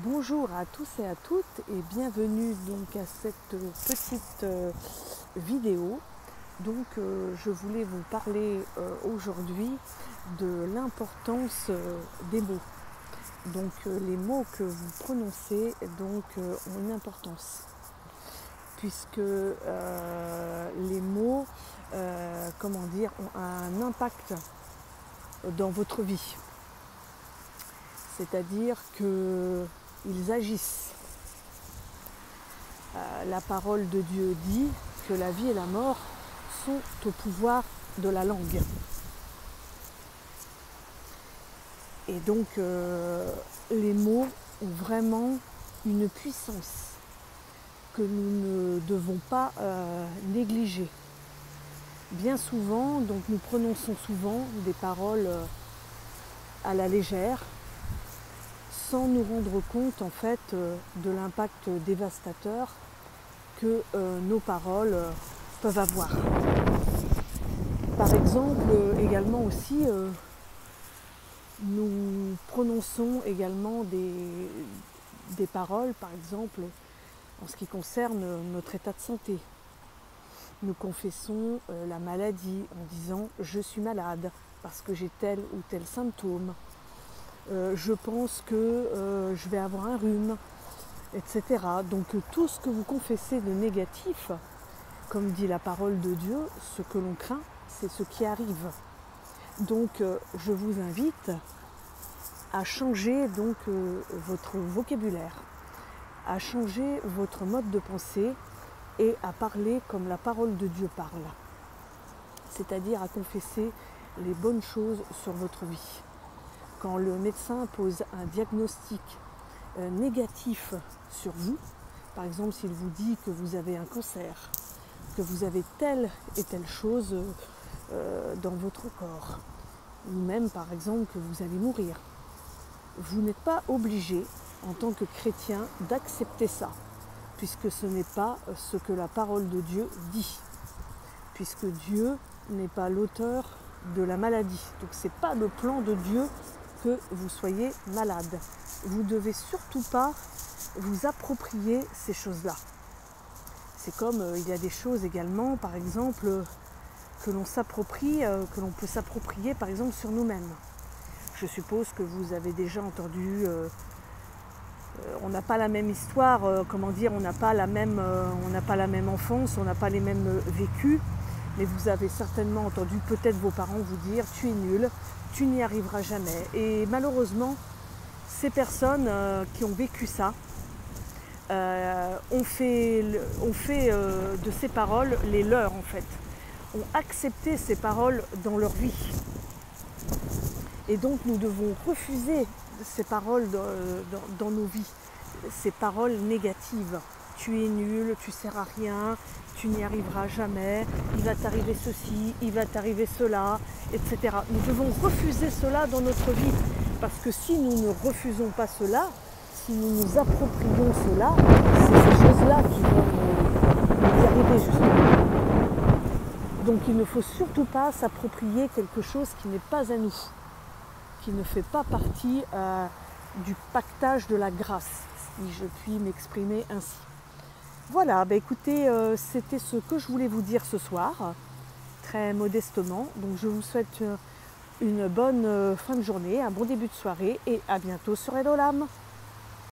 Bonjour à tous et à toutes et bienvenue donc à cette petite vidéo. Donc je voulais vous parler aujourd'hui de l'importance des mots. Donc les mots que vous prononcez ont une importance puisque les mots ont un impact dans votre vie. C'est-à-dire qu'ils agissent. La parole de Dieu dit que la vie et la mort sont au pouvoir de la langue. Et donc les mots ont vraiment une puissance que nous ne devons pas négliger. Bien souvent, donc nous prononçons souvent des paroles à la légère, sans nous rendre compte en fait de l'impact dévastateur que nos paroles peuvent avoir. Par exemple, également aussi, nous prononçons également des paroles, par exemple, en ce qui concerne notre état de santé. Nous confessons la maladie en disant « je suis malade parce que j'ai tel ou tel symptôme ». Je pense que je vais avoir un rhume, etc. Donc tout ce que vous confessez de négatif, comme dit la parole de Dieu, ce que l'on craint, c'est ce qui arrive. Donc je vous invite à changer votre vocabulaire, à changer votre mode de pensée et à parler comme la parole de Dieu parle. C'est-à-dire à confesser les bonnes choses sur votre vie. Quand le médecin pose un diagnostic négatif sur vous, par exemple s'il vous dit que vous avez un cancer, que vous avez telle et telle chose dans votre corps, ou même par exemple que vous allez mourir, vous n'êtes pas obligé en tant que chrétien d'accepter ça, puisque ce n'est pas ce que la parole de Dieu dit, puisque Dieu n'est pas l'auteur de la maladie. Donc ce n'est pas le plan de Dieu que vous soyez malade. Vous ne devez surtout pas vous approprier ces choses-là. C'est comme il y a des choses également, par exemple, que l'on peut s'approprier par exemple sur nous-mêmes. Je suppose que vous avez déjà entendu, on n'a pas la même histoire, on n'a pas la même enfance, on n'a pas les mêmes vécus. Mais vous avez certainement entendu peut-être vos parents vous dire « tu es nul, tu n'y arriveras jamais ». Et malheureusement, ces personnes qui ont vécu ça ont fait de ces paroles les leurs en fait, ont accepté ces paroles dans leur vie. Et donc nous devons refuser ces paroles dans nos vies, ces paroles négatives. Tu es nul, tu ne sers à rien, tu n'y arriveras jamais, il va t'arriver ceci, il va t'arriver cela, etc. Nous devons refuser cela dans notre vie, parce que si nous ne refusons pas cela, si nous nous approprions cela, c'est ces choses-là qui vont nous arriver justement. Donc il ne faut surtout pas s'approprier quelque chose qui n'est pas à nous, qui ne fait pas partie du pactage de la grâce, si je puis m'exprimer ainsi. Voilà, écoutez, c'était ce que je voulais vous dire ce soir, très modestement. Donc je vous souhaite une bonne fin de journée, un bon début de soirée et à bientôt sur Hello l'âme.